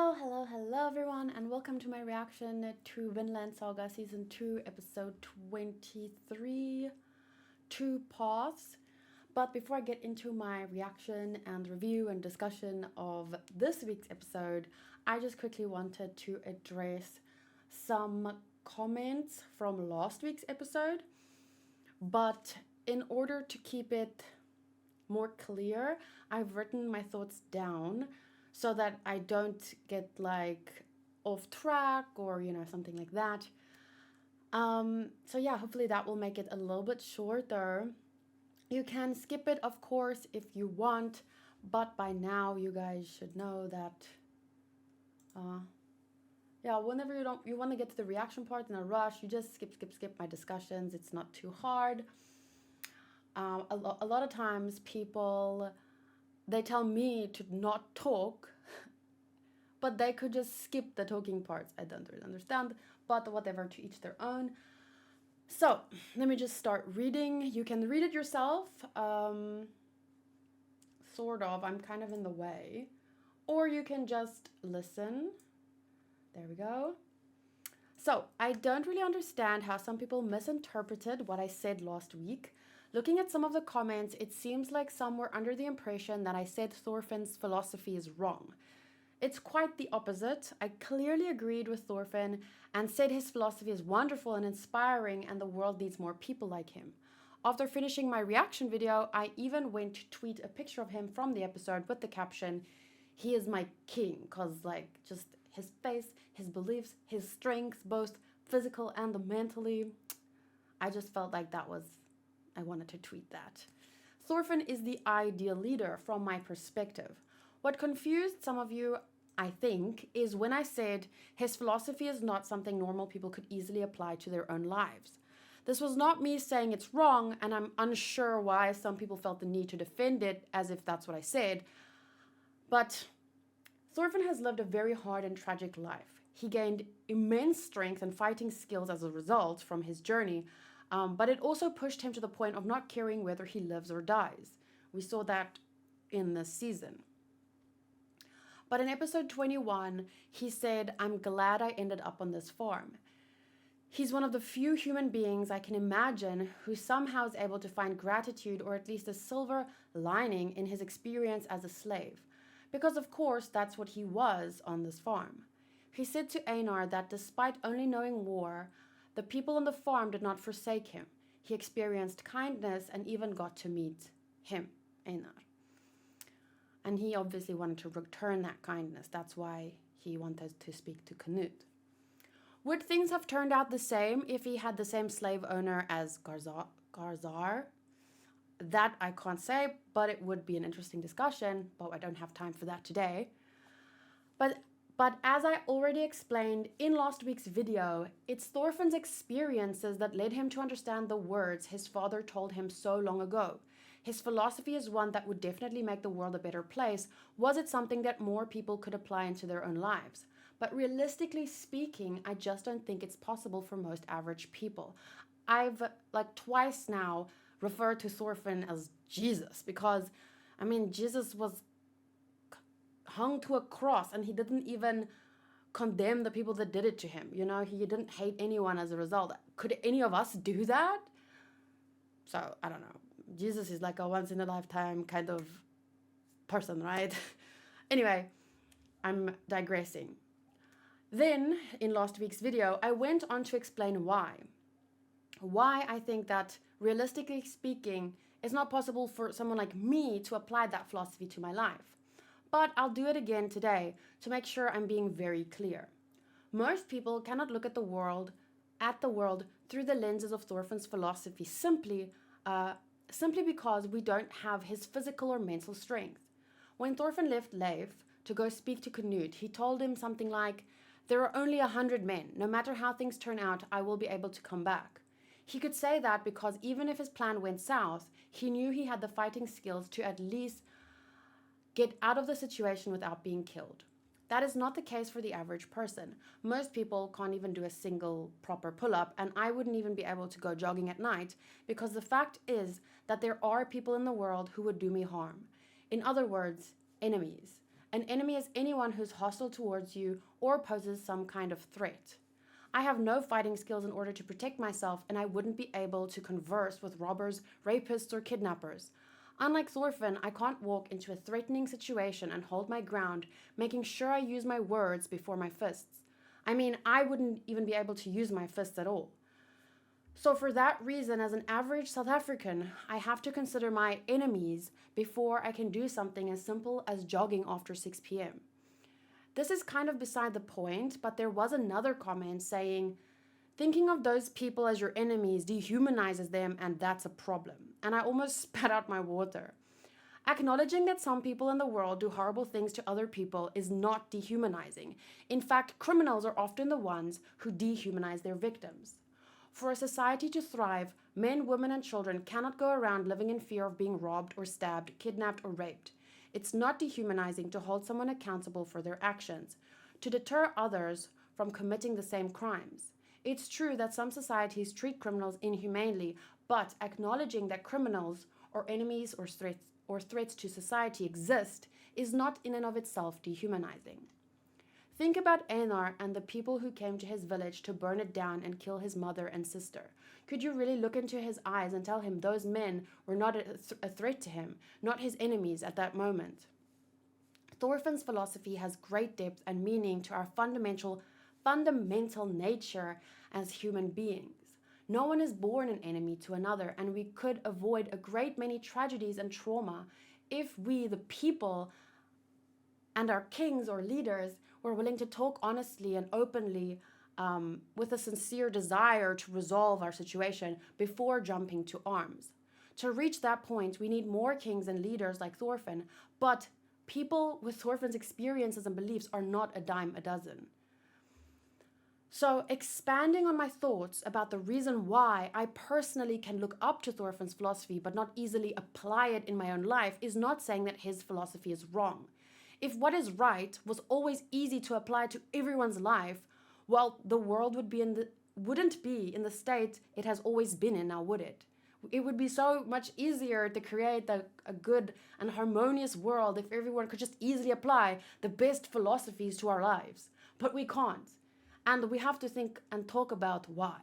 Hello everyone, and welcome to my reaction to Vinland Saga Season 2, Episode 23, Two Paths. But before I get into my reaction and review and discussion of this week's episode, I just quickly wanted to address some comments from last week's episode. But in order to keep it more clear, I've written my thoughts down so that I don't get off track or something like that. So yeah, hopefully that will make it a little bit shorter. You can skip it, of course, if you want, but by now you guys should know that whenever you want to get to the reaction part in a rush, you just skip my discussions. It's not too hard. A lot of times people, they tell me to not talk, but they could just skip the talking parts. I don't really understand, but whatever, to each their own. So let me just start reading. You can read it yourself, sort of. I'm kind of in the way. Or you can just listen. There we go. So I don't really understand how some people misinterpreted what I said last week. Looking at some of the comments, it seems like some were under the impression that I said Thorfinn's philosophy is wrong. It's quite the opposite. I clearly agreed with Thorfinn and said his philosophy is wonderful and inspiring and the world needs more people like him. After finishing my reaction video, I even went to tweet a picture of him from the episode with the caption, "He is my king," because just his face, his beliefs, his strengths, both physical and mentally, I just felt like I wanted to tweet that. Thorfinn is the ideal leader from my perspective. What confused some of you, I think, is when I said his philosophy is not something normal people could easily apply to their own lives. This was not me saying it's wrong, and I'm unsure why some people felt the need to defend it as if that's what I said. But Thorfinn has lived a very hard and tragic life. He gained immense strength and fighting skills as a result from his journey, but it also pushed him to the point of not caring whether he lives or dies. We saw that in this season. But in episode 21, he said, "I'm glad I ended up on this farm." He's one of the few human beings I can imagine who somehow is able to find gratitude or at least a silver lining in his experience as a slave. Because of course, that's what he was on this farm. He said to Einar that despite only knowing war, the people on the farm did not forsake him. He experienced kindness and even got to meet him, Einar. And he obviously wanted to return that kindness. That's why he wanted to speak to Canute. Would things have turned out the same if he had the same slave owner as Garzar? That I can't say, but it would be an interesting discussion, but I don't have time for that today. But as I already explained in last week's video, it's Thorfinn's experiences that led him to understand the words his father told him so long ago. His philosophy is one that would definitely make the world a better place, was it something that more people could apply into their own lives. But realistically speaking, I just don't think it's possible for most average people. I've twice now referred to Thorfinn as Jesus because, Jesus was hung to a cross and he didn't even condemn the people that did it to him. He didn't hate anyone as a result. Could any of us do that? So, I don't know. Jesus is like a once in a lifetime kind of person, right? Anyway, I'm digressing. Then, in last week's video, I went on to explain why. Why I think that, realistically speaking, it's not possible for someone like me to apply that philosophy to my life. But I'll do it again today to make sure I'm being very clear. Most people cannot look at the world through the lenses of Thorfinn's philosophy simply because we don't have his physical or mental strength. When Thorfinn left Leif to go speak to Canute, he told him something like, "There are only 100 men. No matter how things turn out, I will be able to come back." He could say that because even if his plan went south, he knew he had the fighting skills to at least get out of the situation without being killed. That is not the case for the average person. Most people can't even do a single proper pull-up, and I wouldn't even be able to go jogging at night because the fact is that there are people in the world who would do me harm. In other words, enemies. An enemy is anyone who's hostile towards you or poses some kind of threat. I have no fighting skills in order to protect myself, and I wouldn't be able to converse with robbers, rapists, or kidnappers. Unlike Thorfinn, I can't walk into a threatening situation and hold my ground, making sure I use my words before my fists. I mean, I wouldn't even be able to use my fists at all. So for that reason, as an average South African, I have to consider my enemies before I can do something as simple as jogging after 6 p.m. This is kind of beside the point, but there was another comment saying, thinking of those people as your enemies dehumanizes them, and that's a problem. And I almost spat out my water. Acknowledging that some people in the world do horrible things to other people is not dehumanizing. In fact, criminals are often the ones who dehumanize their victims. For a society to thrive, men, women, and children cannot go around living in fear of being robbed or stabbed, kidnapped, or raped. It's not dehumanizing to hold someone accountable for their actions, to deter others from committing the same crimes. It's true that some societies treat criminals inhumanely, but acknowledging that criminals or enemies or threats to society exist is not in and of itself dehumanizing. Think about Einar and the people who came to his village to burn it down and kill his mother and sister. Could you really look into his eyes and tell him those men were not a threat to him, not his enemies at that moment? Thorfinn's philosophy has great depth and meaning to our fundamental nature as human beings. No one is born an enemy to another, and we could avoid a great many tragedies and trauma if we, the people, and our kings or leaders were willing to talk honestly and openly with a sincere desire to resolve our situation before jumping to arms. To reach that point, we need more kings and leaders like Thorfinn, but people with Thorfinn's experiences and beliefs are not a dime a dozen. So, expanding on my thoughts about the reason why I personally can look up to Thorfinn's philosophy but not easily apply it in my own life is not saying that his philosophy is wrong. If what is right was always easy to apply to everyone's life, well, the world wouldn't be in the state it has always been in now, would it? It would be so much easier to create a good and harmonious world if everyone could just easily apply the best philosophies to our lives. But we can't. And we have to think and talk about why.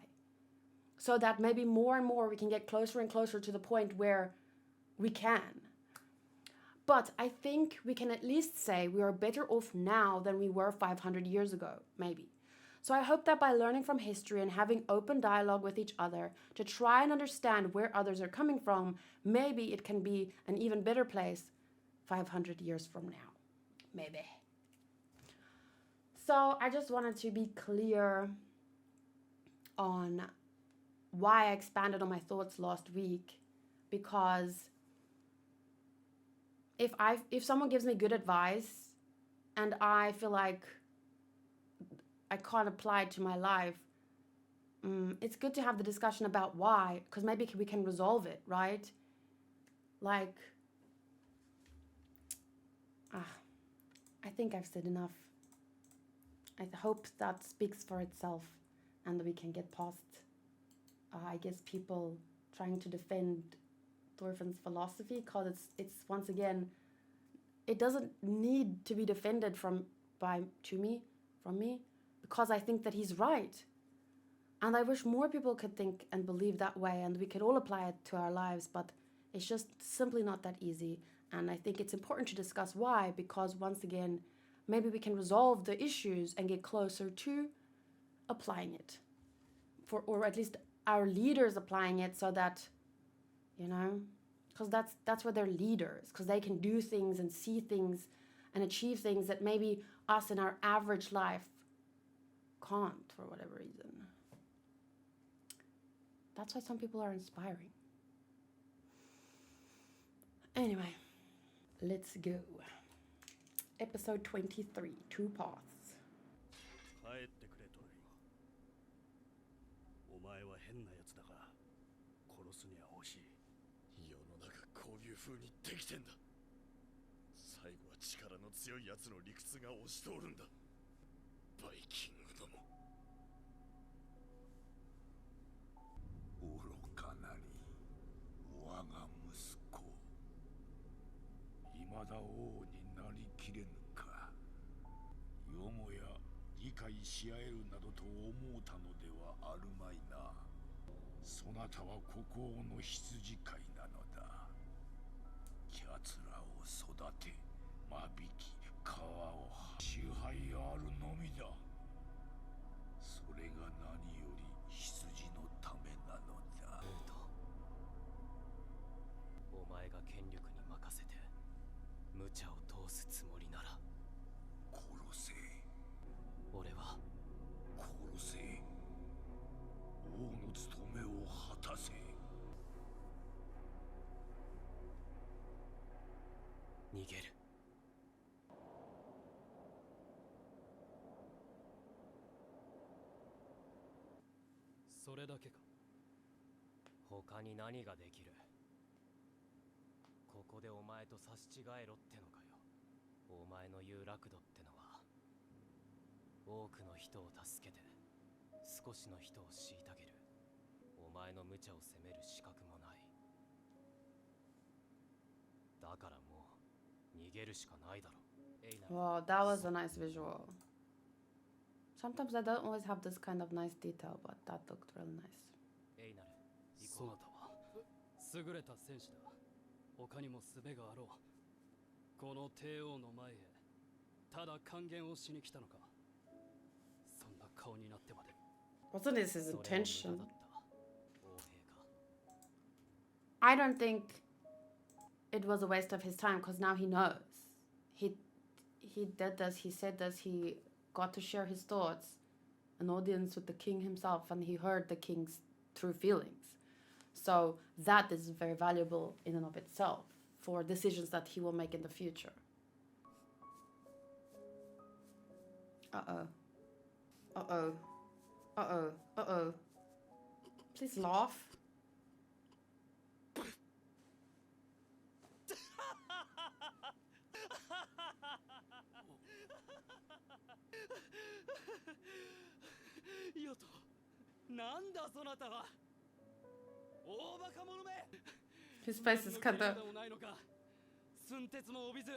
So that maybe more and more we can get closer and closer to the point where we can. But I think we can at least say we are better off now than we were 500 years ago, maybe. So I hope that by learning from history and having open dialogue with each other to try and understand where others are coming from, maybe it can be an even better place 500 years from now. Maybe. So I just wanted to be clear on why I expanded on my thoughts last week, because if someone gives me good advice and I feel like I can't apply it to my life, it's good to have the discussion about why, because maybe we can resolve it, right? Like, I think I've said enough. I hope that speaks for itself and that we can get past, I guess, people trying to defend Thorfinn's philosophy, because it's once again, it doesn't need to be defended from me, because I think that he's right. And I wish more people could think and believe that way and we could all apply it to our lives, but it's just simply not that easy. And I think it's important to discuss why, because once again, maybe we can resolve the issues and get closer to applying it, or at least our leaders applying it, so that, because that's where they're leaders, because they can do things and see things and achieve things that maybe us in our average life can't for whatever reason. That's why some people are inspiring. Anyway, let's go. Episode 23, 2 parts. 帰ってくれトリオ。お前は変なやつだが、殺すには惜しい。世の中こういう風にできてんだ。最後は力の強いやつの理屈が押し通るんだ。バイキングども。愚かなり、我が息子。未だ王になりきれぬか。いし合えるなどと思うたのではあるまいな。そなたは国王の羊飼いなのだ。奴らを育て、間引き、皮を支配あるのみだ。それが何より羊のためなのだ。お前が権力に任せて無茶を通すつもりなら殺せ。俺は殺せ。王の務めを果たせ。逃げる。それだけか。他に何ができる。ここでお前と差し違えろってのかよ。お前の言う楽土ってのは多くの人を助けて少しの人を虐げる。お前の無茶を責める資格もない。だからもう逃げるしかないだろ。Wow, that was a nice visual. Sometimes I don't always have this kind of nice detail, but that looked really nice. エイナル、そなたは優れた戦士だ。他にも術があろう。この帝王の前へただ還元をしに来たのか。そんな顔になってまで。 Wasn't this his intention? それも無駄だった王兵か。 I don't think it was a waste of his time because now he knows. He did this, he said this, he got to share his thoughts, an audience with the king himself, and he heard the king's true feelings. So that is very valuable in and of itself for decisions that he will make in the future. Uh-oh. Uh-oh. Uh-oh. Uh-oh. Please laugh. Yoto, なんだそなたは。大バカ者め。 His face is kind of... ないのか。寸鉄も帯びず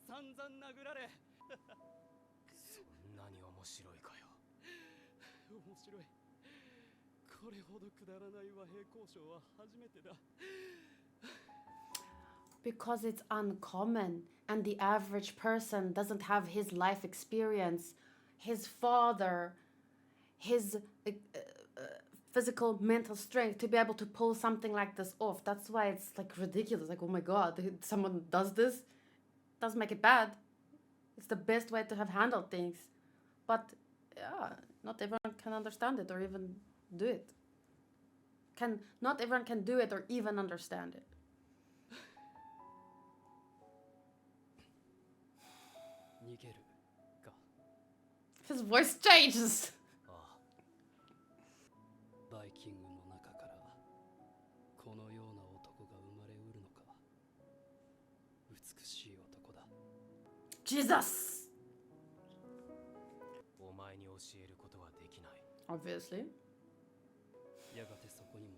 散々殴られ。そんなに面白いかよ。面白い。これほどくだらない和平交渉は初めてだ。 Because it's uncommon and the average person doesn't have his life experience, his father, his physical, mental strength to be able to pull something like this off. That's why it's like ridiculous. Like, oh my god, someone does this? Doesn't make it bad. It's the best way to have handled things. But yeah, not everyone can understand it or even do it. Not everyone can do it or even understand it. His voice changes. バイキングの中からこのような男が生まれうるのか。美しい男だ。 Jesus! お前に教えることはできない。 Obviously. やがてそこにも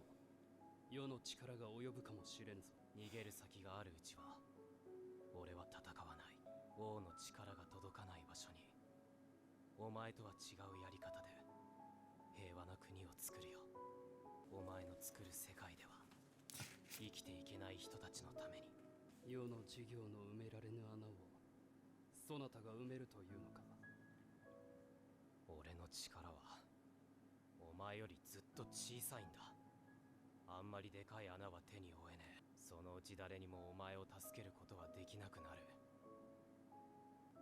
世の力が及ぶかもしれんぞ。逃げる先があるうちは俺は戦わない。王の力が届かない場所にお前とは違うやり方で平和な国を作るよ。お前の作る世界では生きていけない人たちのために。世の事業の埋められぬ穴をそなたが埋めるというのか。俺の力はお前よりずっと小さいんだ。あんまりでかい穴は手に負えねえ。そのうち誰にもお前を助けることはできなくなる。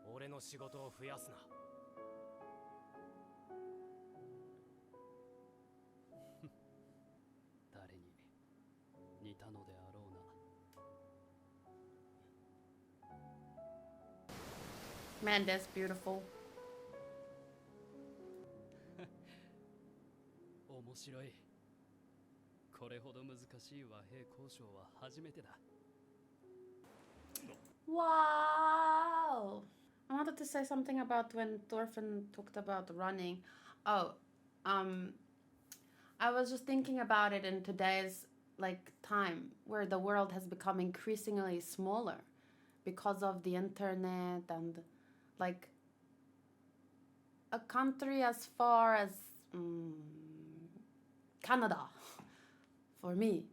俺の仕事を増やすな。誰に似たのであろうな。Man, that's beautiful. 面白い。これほど難しい和平交渉は初めてだ。 Wow! I wanted to say something about when Thorfinn talked about running. Oh, I was just thinking about it in today's time where the world has become increasingly smaller because of the internet and a country as far as Canada, for me,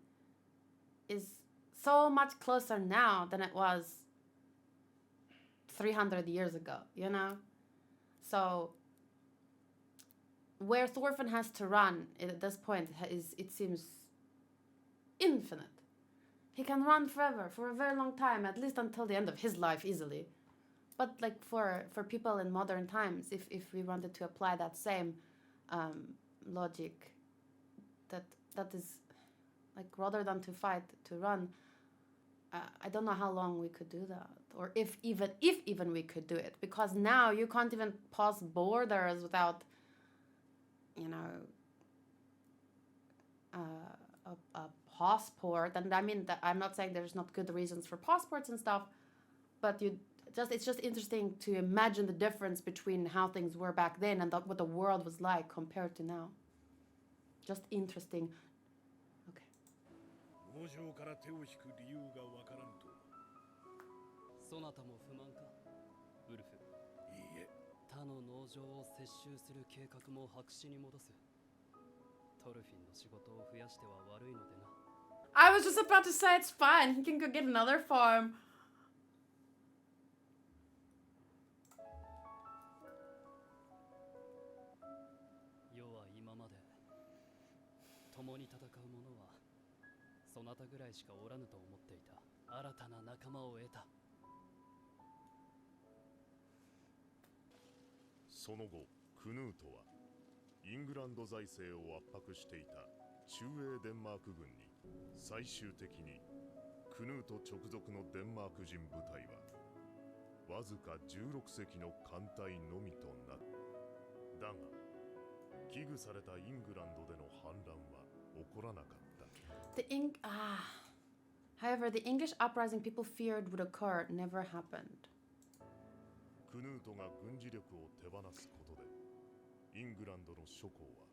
is so much closer now than it was 300 years ago, you know? So where Thorfinn has to run at this point is, it seems, infinite. He can run forever, for a very long time, at least until the end of his life, easily. But like for people in modern times, if we wanted to apply that same logic, that is like, rather than to fight, to run, I don't know how long we could do that, or if even we could do it, because now you can't even pass borders without, you know, a passport. And I mean, that I'm not saying there's not good reasons for passports and stuff, but it's just interesting to imagine the difference between how things were back then and what the world was like compared to now. Just interesting. Okay. 農場から手を引く理由がわからんと。そなたも不満か、ウルフ。いいえ。他の農場を接収する計画も白紙に戻す。トルフィンの仕事を増やしては悪いのでな。I was just about to say it's fine. He can go get another farm. 世は今まで共に戦う者はそなたぐらいしかおらぬと思っていた。新たな仲間を得た。その後クヌートはイングランド財政を圧迫していた中英デンマーク軍に最終的にクヌート直属のデンマーク人部隊はわずか16隻の艦隊のみとなる。だが危惧されたイングランドでの反乱は起こらなかった。However, the English uprising people feared would occur never happened. クヌートが軍事力を手放すことでイングランドの諸侯は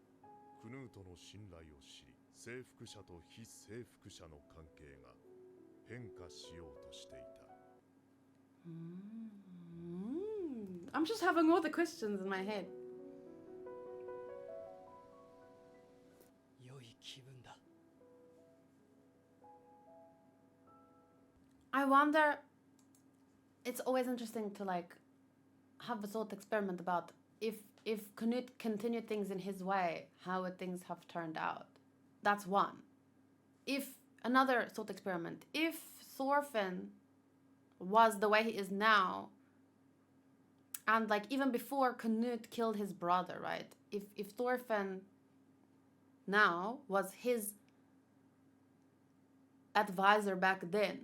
クヌートの信頼を知り、征服者と非征服者の関係が変化しようとしていた。I'm just having all the questions in my head. 良い気分だ。I wonder, it's always interesting to like have a thought experiment about if Canute continued things in his way, how would things have turned out? That's one. If another thought experiment, if Thorfinn was the way he is now, and like even before Canute killed his brother, right? If Thorfinn now was his advisor back then,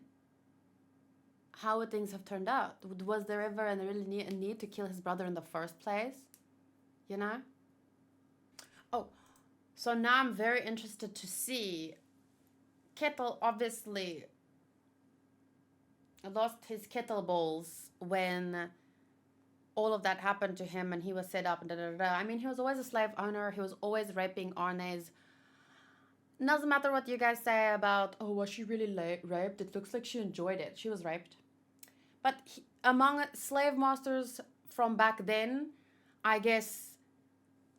how would things have turned out? Was there ever a need to kill his brother in the first place? You know? Oh, so now I'm very interested to see. Kettle obviously lost his kettle bowls when all of that happened to him and he was set up and da-da-da. I mean, he was always a slave owner. He was always raping Arnes. Doesn't matter what you guys say about, oh, was she really raped? It looks like she enjoyed it. She was raped. But among slave masters from back then, I guess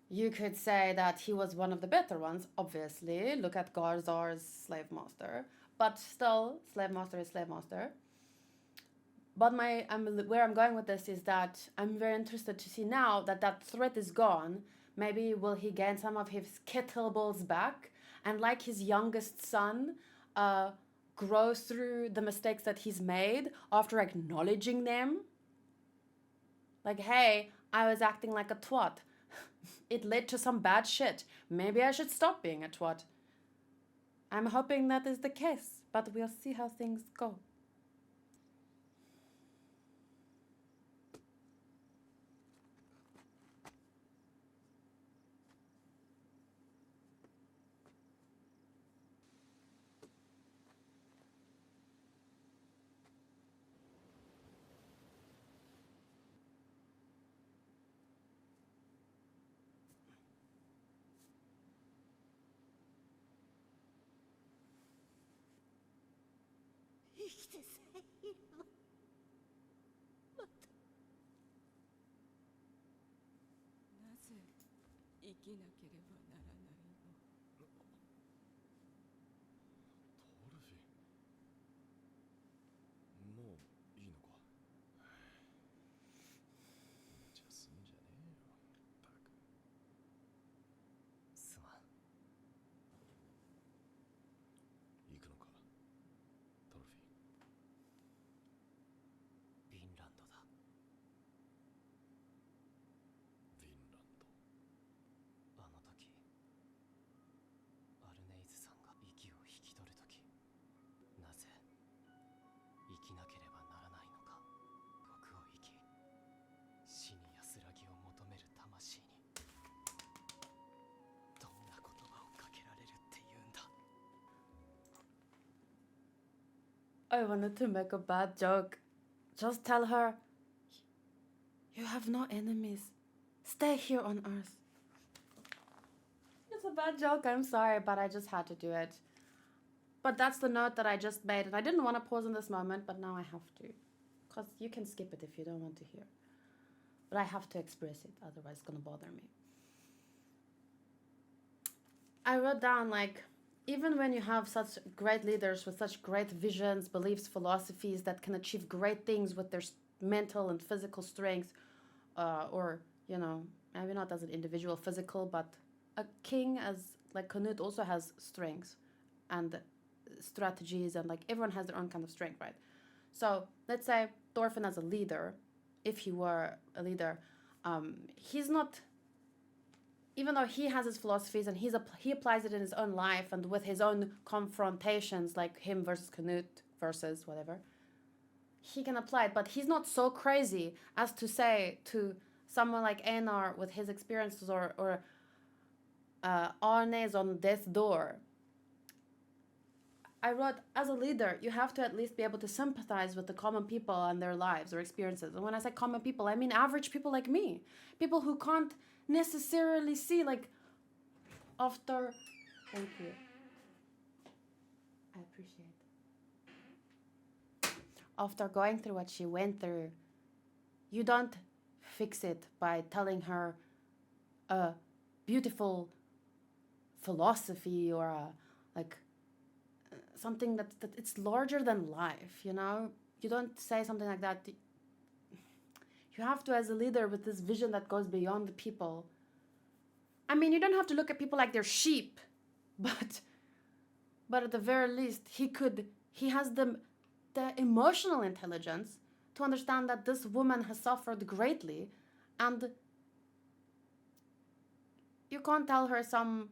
you could say that he was one of the better ones, obviously. Look at Garzar's slave master. But still, slave master is slave master. But where I'm going with this is that I'm very interested to see now that that threat is gone. Maybe will he gain some of his kettleballs back? And like his youngest son, grow through the mistakes that he's made after acknowledging them? Like, hey, I was acting like a twat. It led to some bad shit. Maybe I should stop being a twat. I'm hoping that is the case, but we'll see how things go. 生きなければならないの。トルフィン、もういいのか。無茶すんじゃねえよ、たく。すまん。行くのか、トルフィン。ヴィンランドだ。ヴィンランド。あの時アルネイズさんが息を引き取る時、なぜ生きなければならないのか。僕を生き、死に安らぎを求める魂にどんな言葉をかけられるって言うんだ。 I wanted to make a bad joke. Just tell her, you have no enemies. Stay here on Earth. It's a bad joke, I'm sorry, but I just had to do it. But that's the note that I just made, and I didn't want to pause in this moment, but now I have to. Because you can skip it if you don't want to hear. But I have to express it, otherwise it's gonna bother me. I wrote down, like, even when you have such great leaders with such great visions, beliefs, philosophies that can achieve great things with their mental and physical strength, or, you know, maybe not as an individual physical, but a king as, like, Canute also has strengths and strategies, and, like, everyone has their own kind of strength, right? So let's say Thorfinn as a leader, if he were a leader, he's not, even though he has his philosophies and he applies it in his own life and with his own confrontations, like him versus Canute versus whatever, he can apply it, but he's not so crazy as to say to someone like Einar with his experiences, or Arne's on death's door. I wrote, as a leader, you have to at least be able to sympathize with the common people and their lives or experiences. And when I say common people, I mean average people like me. People who can't necessarily see, like, after... Thank you. I appreciate it. After going through what she went through, you don't fix it by telling her a beautiful philosophy or a, like, something that it's larger than life, you know? You don't say something like that. You have to, as a leader with this vision that goes beyond the people. I mean, you don't have to look at people like they're sheep, but at the very least, he has the emotional intelligence to understand that this woman has suffered greatly, and you can't tell her some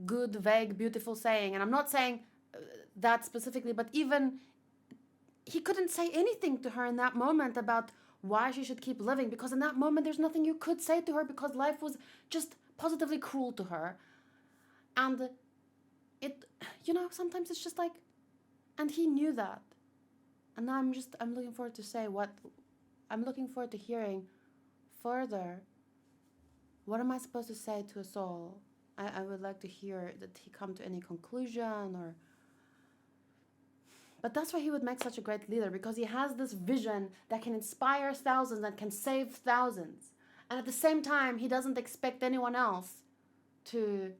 good, vague, beautiful saying. And I'm not saying that specifically, but even he couldn't say anything to her in that moment about why she should keep living, because in that moment there's nothing you could say to her, because life was just positively cruel to her. And it, you know, sometimes it's just like, and he knew that. And now I'm looking forward to hearing further. What am I supposed to say to us all? I would like to hear that he come to any conclusion, or... But that's why he would make such a great leader, because he has this vision that can inspire thousands and can save thousands. And at the same time, he doesn't expect anyone else to...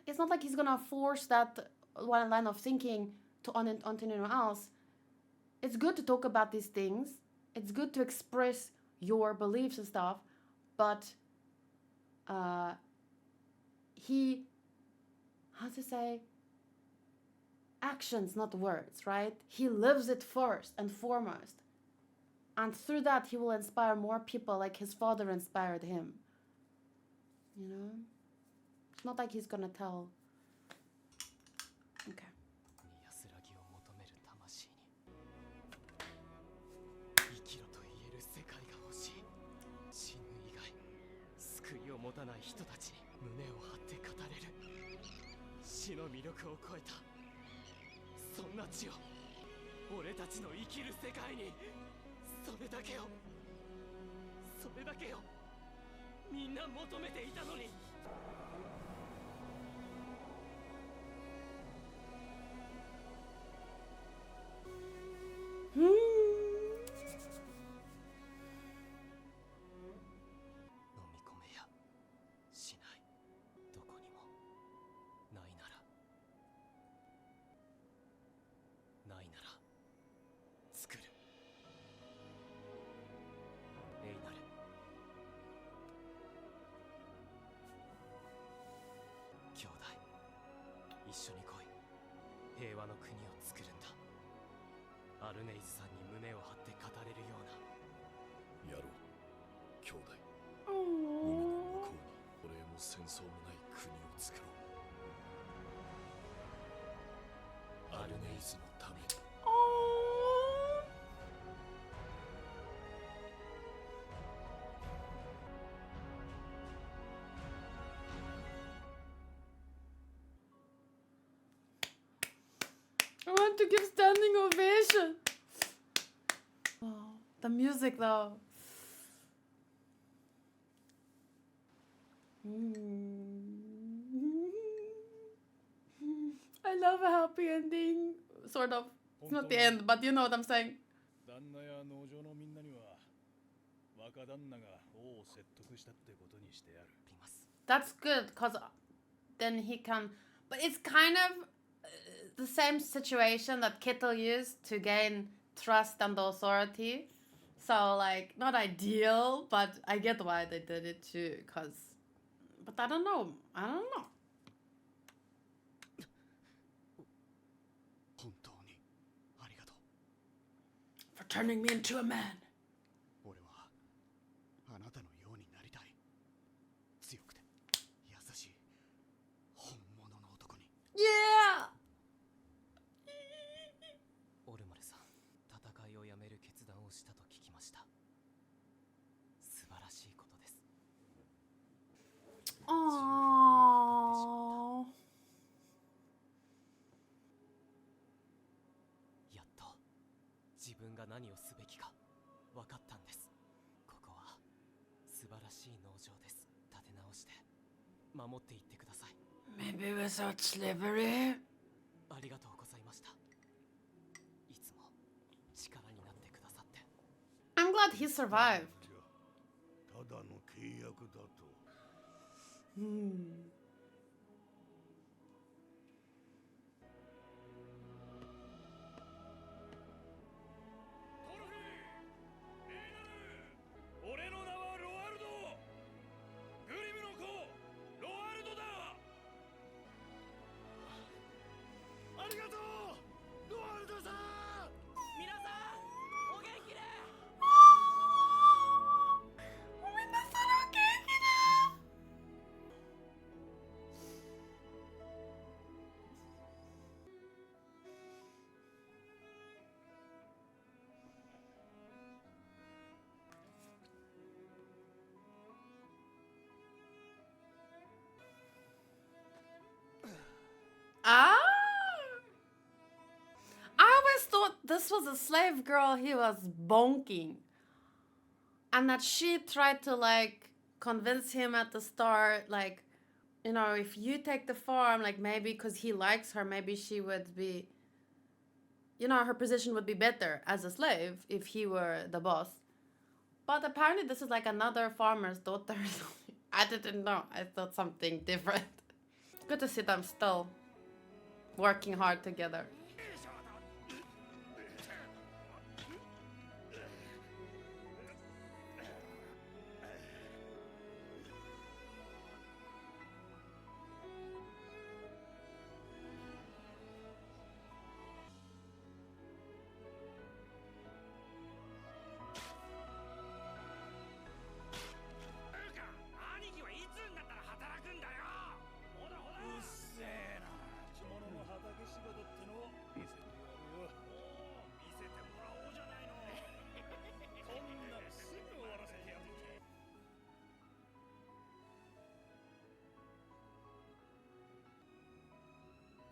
It's not like he's gonna force that one line of thinking onto anyone else. It's good to talk about these things. It's good to express your beliefs and stuff, but he, how to say, actions, not words, right? He lives it first and foremost. And through that, he will inspire more people like his father inspired him. You know? It's not like he's gonna tell... Okay. 安らぎを求める魂に生きろと言える世界が欲しい。死ぬ以外救いを持たない人たちに胸を張って語れる。死の魅力を超えたそんな地を、俺たちの生きる世界に、それだけをみんな求めていたのに。飲み込めや和の国を作るんだ。アルネイズさんに胸を張って語れるような。やろう兄弟。海の向こうに奴隷も戦争もない国を作ろう。アルネイズのために。I want to give standing ovation. Wow, the music though. I love a happy ending. Sort of. It's not the end, but you know what I'm saying. 旦那や農場のみんなには若旦那が王を説得したってことにしてやる。 That's good, because then he can. But it's kind of the same situation that Kittle used to gain trust and authority. So, like, not ideal, but I get why they did it too, because. But I don't know. I don't know. 本当にありがとう。 For turning me into a man. 俺はあなたのようになりたい。強くて優しい本物の男に。 Yeah! オルマルさん、戦いをやめる決断をしたと聞きました。素晴らしいことです。 Aww. やっと自分が何をすべきか分かったんです。ここは素晴らしい農場です。立て直して守っていってください。 Maybe without slavery? ありがとうございました。いつも力になってくださって。 I'm glad he survived. ただの契約だと。俺の名はロワルド。グリムの子ロワルドだ。ありがとうロワルドさん。皆さんお元気で。 Ah! I always thought this was a slave girl he was bonking. And that she tried to, like, convince him at the start, like, you know, if you take the farm, like, maybe because he likes her, maybe she would be, you know, her position would be better as a slave if he were the boss. But apparently this is like another farmer's daughter. I didn't know. I thought something different. Good to see them still working hard together.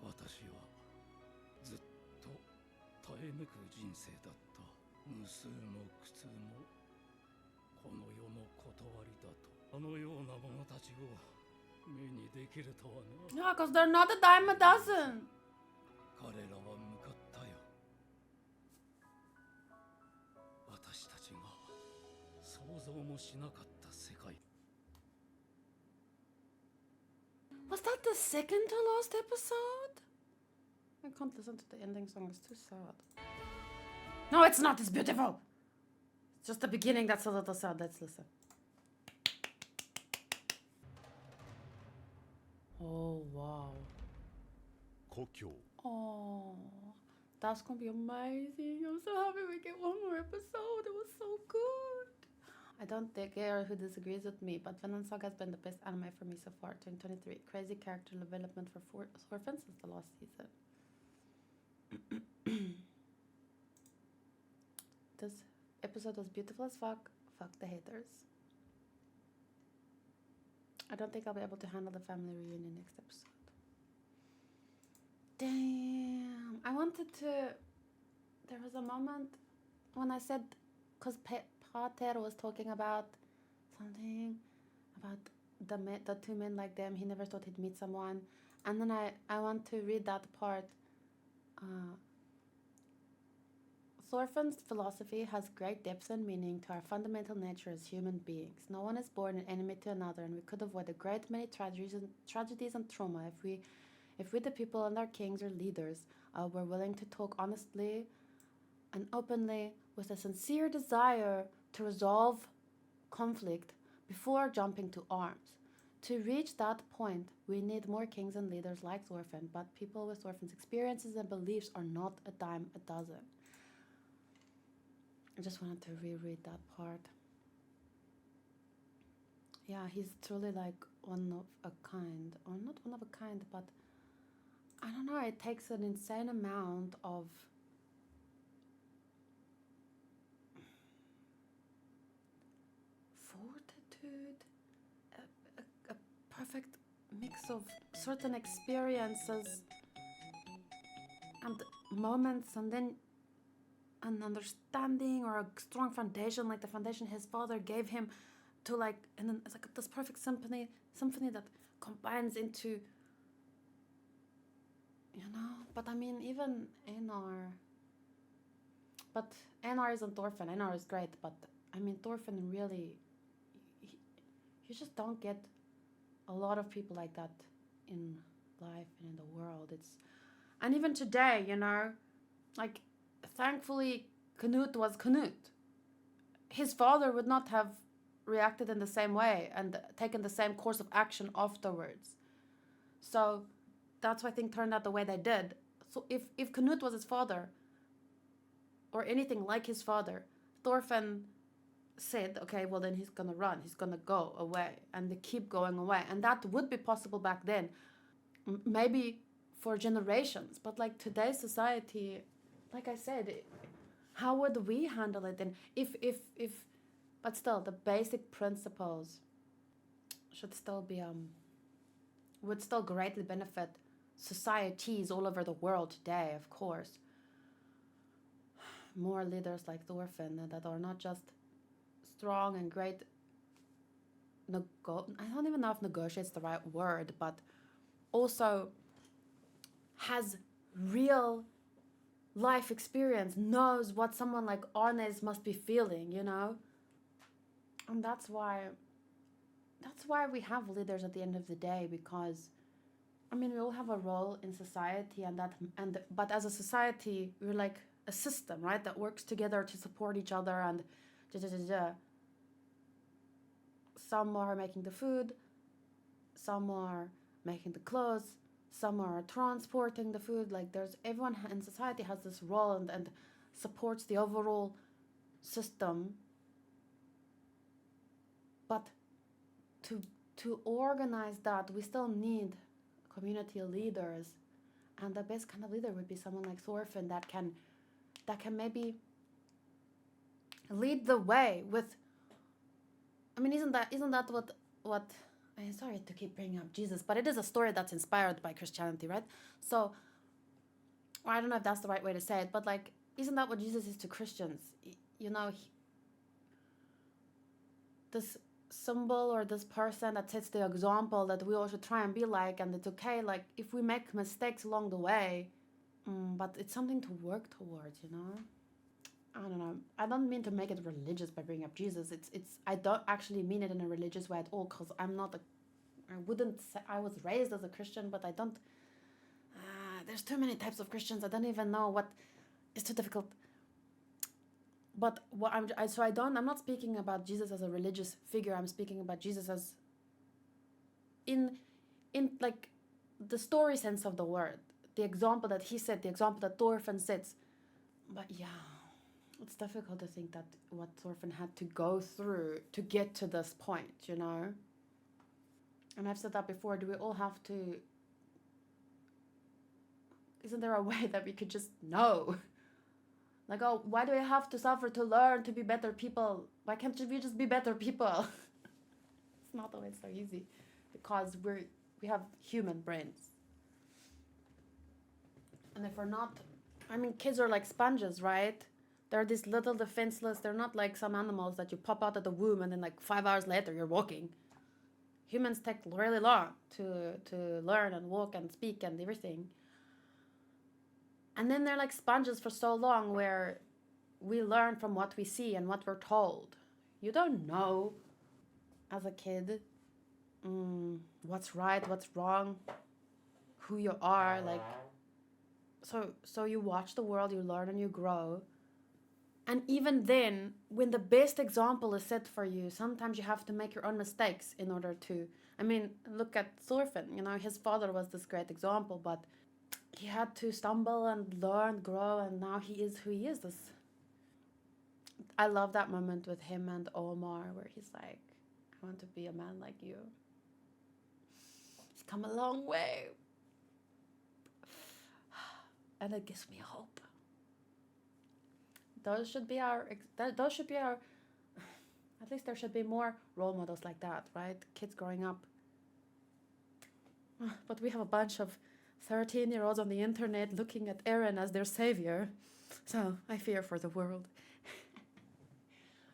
私はずっと耐え抜く人生だった。無数の苦痛もこの世の断りだと。あのような者たちを目にできるとはな。 Yeah, because they're not a dime a dozen. 彼らは向かったよ。私たちが想像もしなかった世界。 Was that the second to last episode? I can't listen to the ending song, it's too sad. No, it's not, it's beautiful! It's just the beginning that's a little sad, let's listen. Oh, wow. 故郷 Oh. Oh, that's gonna be amazing. I'm so happy we get one more episode. It was so good. I don't care who disagrees with me, but Vinland Saga has been the best anime for me so far. 2023. Crazy character development for orphans since the last season. This episode was beautiful as fuck. Fuck the haters. I don't think I'll be able to handle the family reunion next episode. Damn. I wanted to... There was a moment when I said... Because Pater was talking about something about the two men like them. He never thought he'd meet someone. And then I want to read that part. Thorfinn's philosophy has great depth and meaning to our fundamental nature as human beings. No one is born an enemy to another, and we could avoid a great many tragedies and trauma if we the people and our kings or leaders were willing to talk honestly and openly with a sincere desire to resolve conflict before jumping to arms. To reach that point, we need more kings and leaders like Thorfinn, but people with Thorfinn's experiences and beliefs are not a dime a dozen. I just wanted to reread that part. Yeah, he's truly like one of a kind. Or not one of a kind, but I don't know, it takes an insane amount of fortitude, a perfect mix of certain experiences and moments, and then an understanding or a strong foundation, like the foundation his father gave him to like, and then it's like this perfect symphony that combines into, but I mean, even Einar, but Einar isn't Thorfinn. Einar is great, but I mean, Thorfinn really, you just don't get a lot of people like that in life and in the world. And even today, like, thankfully, Knut was Knut. His father would not have reacted in the same way and taken the same course of action afterwards. So that's why things turned out the way they did. So if Knut was his father, or anything like his father, Thorfinn said, okay, well then he's gonna run, he's gonna go away, and they keep going away. And that would be possible back then, maybe for generations. But like today's society, like I said, how would we handle it then? But still, the basic principles should still be, would still greatly benefit societies all over the world today, of course. More leaders like Thorfinn that are not just strong and great, I don't even know if negotiate's the right word, but also has real life experience, knows what someone like Arnes must be feeling, And that's why we have leaders at the end of the day, because I mean, we all have a role in society, but as a society, we're like a system, right, that works together to support each other, and some are making the food, some are making the clothes, some are transporting the food. Like, everyone in society has this role and supports the overall system. But to organize that, we still need community leaders, and the best kind of leader would be someone like Thorfinn that can maybe lead the way with. I mean, isn't that what? I'm sorry to keep bringing up Jesus, but it is a story that's inspired by Christianity, right? So, I don't know if that's the right way to say it, but like, isn't that what Jesus is to Christians? This symbol or this person that sets the example that we all should try and be like, and it's okay, like, if we make mistakes along the way, but it's something to work towards, I don't know. I don't mean to make it religious by bringing up Jesus. I don't actually mean it in a religious way at all, because I wouldn't say I was raised as a Christian, but I don't, there's too many types of Christians. I don't even know what is too difficult. But I'm not speaking about Jesus as a religious figure. I'm speaking about Jesus as in like the story sense of the word, the example that he set, the example that Thorfinn sets. But yeah, it's difficult to think that what Thorfinn had to go through to get to this point, you know? And I've said that before, do we all have to... Isn't there a way that we could just know? Like, oh, why do we have to suffer to learn to be better people? Why can't we just be better people? It's not always so easy. Because we have human brains. And if we're not... I mean, kids are like sponges, right? They're these little defenseless... They're not like some animals that you pop out of the womb and then like 5 hours later you're walking. Humans take really long to learn and walk and speak and everything. And then they're like sponges for so long where we learn from what we see and what we're told. You don't know as a kid what's right, what's wrong, who you are. Like, so you watch the world, you learn and you grow. And even then, when the best example is set for you, sometimes you have to make your own mistakes in order to... I mean, look at Thorfinn, you know, his father was this great example, but he had to stumble and learn, grow, and now he is who he is. I love that moment with him and Omar, where he's like, I want to be a man like you. He's come a long way. And it gives me hope. Those should be our, at least there should be more role models like that, right? Kids growing up. But we have a bunch of 13-year-olds on the internet looking at Eren as their savior. So I fear for the world.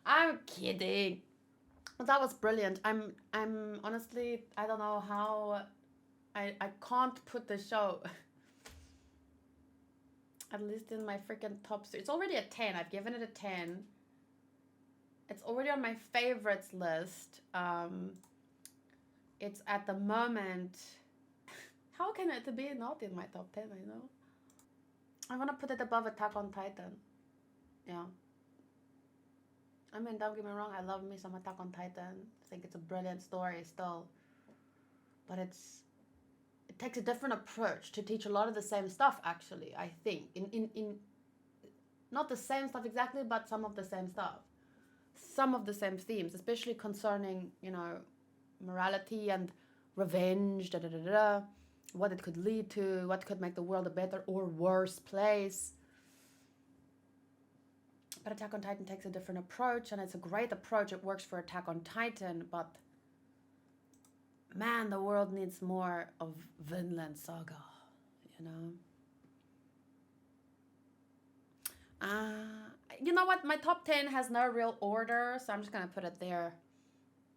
I'm kidding. But that was brilliant. I'm honestly, I don't know how, I can't put the show at least in my freaking top 3. It's already a 10. I've given it a 10. It's already on my favorites list. It's at the moment... How can it be not in my top 10, I know? I want to put it above Attack on Titan. Yeah. I mean, don't get me wrong, I love me some Attack on Titan. I think it's a brilliant story still. But it takes a different approach to teach a lot of the same stuff, actually, I think. In not the same stuff exactly, but some of the same stuff. Some of the same themes, especially concerning, you know, morality and revenge, what it could lead to, what could make the world a better or worse place. But Attack on Titan takes a different approach, and it's a great approach. It works for Attack on Titan, but man, the world needs more of Vinland Saga, you know? You know what? My top 10 has no real order, so I'm just gonna put it there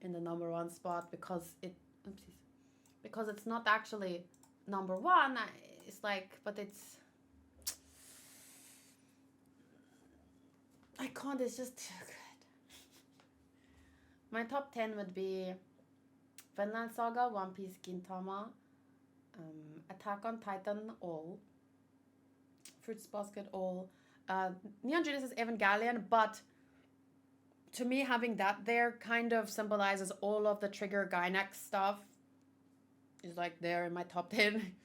in the number 1 spot because it's not actually number 1. It's like, but it's... I can't, it's just too good. My top 10 would be Vinland Saga, One Piece, Gintama, Attack on Titan, all, Fruits Basket, all, Neon Genesis Evangelion, but to me having that there kind of symbolizes all of the Trigger Gainax stuff. Is like there in my top 10.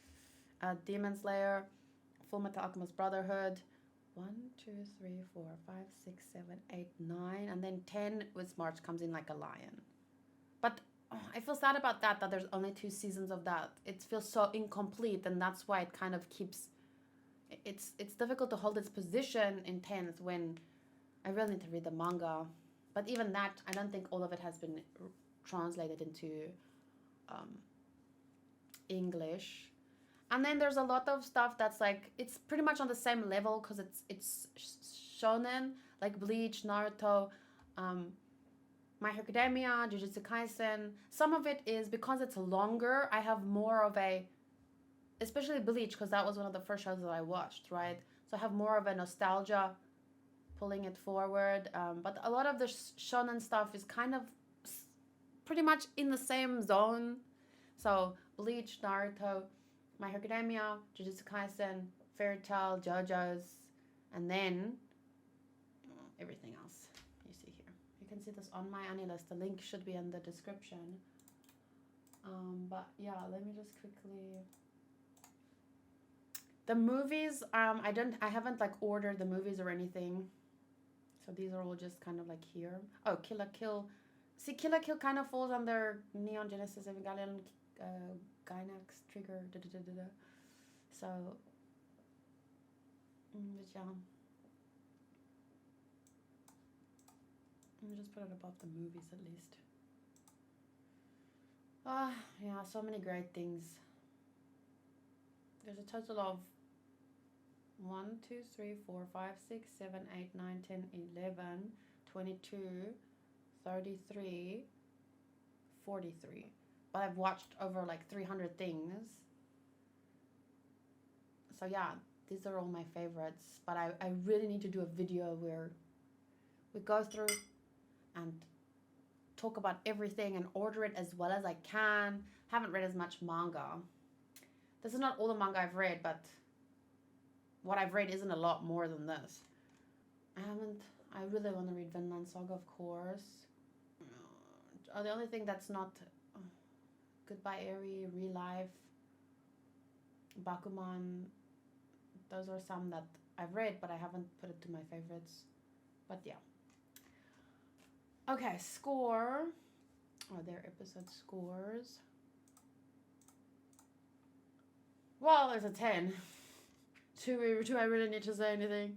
Demon Slayer, Full Metal Alchemist Brotherhood, 1, 2, 3, 4, 5, 6, 7, 8, 9, and then 10 with March comes in like a lion. But I feel sad about that there's only 2 seasons of that. It feels so incomplete, and that's why it kind of keeps... It's difficult to hold its position in 10th when I really need to read the manga. But even that, I don't think all of it has been translated into English. And then there's a lot of stuff that's like, it's pretty much on the same level because it's shonen, like Bleach, Naruto, My Hero Academia, Jujutsu Kaisen. Some of it is, because it's longer, I have more of a, especially Bleach, because that was one of the first shows that I watched, right? So I have more of a nostalgia pulling it forward. But a lot of the shonen stuff is kind of pretty much in the same zone. So Bleach, Naruto, My Hero Academia, Jujutsu Kaisen, Fairy Tail, JoJo's, and then everything else you see here. You can see this on my Annie list. The link should be in the description. But yeah, let me just quickly The movies, I haven't like ordered the movies or anything. So these are all just kind of like here. Oh, Kill la Kill. See, Kill la Kill kind of falls under Neon Genesis Evangelion, Gainax, Trigger, da. So, but yeah. Let me just put it above the movies at least. Ah, yeah, so many great things. There's a total of 1, 2, 3, 4, 5, 6, 7, 8, 9, 10, 11, 22, 33, 43. But I've watched over like 300 things. So yeah, these are all my favorites. But I really need to do a video where we go through and talk about everything and order it as well as I can. Haven't read as much manga. This is not all the manga I've read, but what I've read isn't a lot more than this. I really want to read Vinland Saga, of course. The only thing that's not Goodbye Eri, Real Life, Bakuman. Those are some that I've read, but I haven't put it to my favorites. But yeah. Okay, score. Oh, their episode scores. Well, there's a 10. Do I really need to say anything?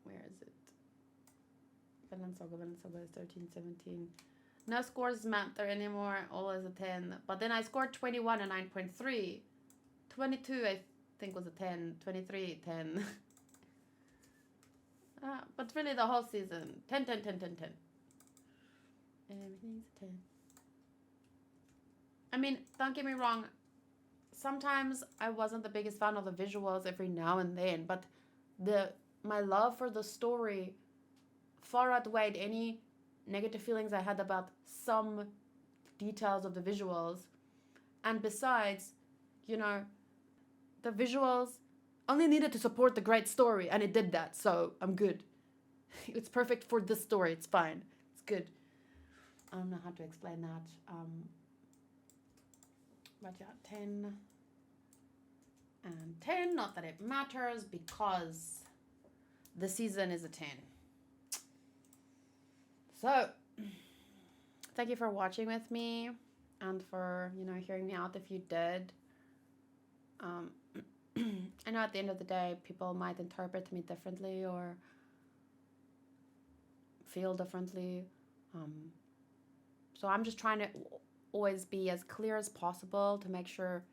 Where is it? Vinland Saga is 13, 17. No scores matter anymore. All is a 10. But then I scored 21 and 9.3. 22 I think was a 10. 23, 10. But really the whole season. 10, 10, 10, 10, 10. Everything's a 10. I mean, don't get me wrong. Sometimes I wasn't the biggest fan of the visuals every now and then, but my love for the story far outweighed any negative feelings I had about some details of the visuals. And besides, you know, the visuals only needed to support the great story, and it did that, so I'm good. It's perfect for this story, it's fine. It's good. I don't know how to explain that. But yeah, 10 and 10. Not that it matters because the season is a 10. So, thank you for watching with me and for, hearing me out if you did. I know at the end of the day, people might interpret me differently or feel differently. So I'm just trying to always be as clear as possible to make sure,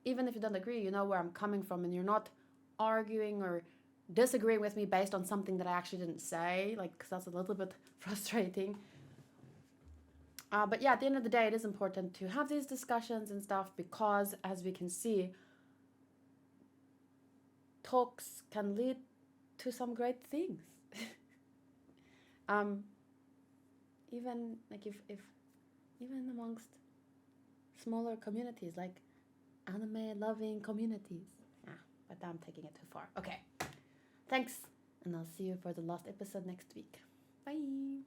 even if you don't agree, you know where I'm coming from and you're not arguing or disagreeing with me based on something that I actually didn't say, because that's a little bit frustrating. But yeah, at the end of the day, it is important to have these discussions and stuff because, as we can see, talks can lead to some great things. Even if even amongst smaller communities, like anime-loving communities. But I'm taking it too far. Okay, thanks, and I'll see you for the last episode next week. Bye.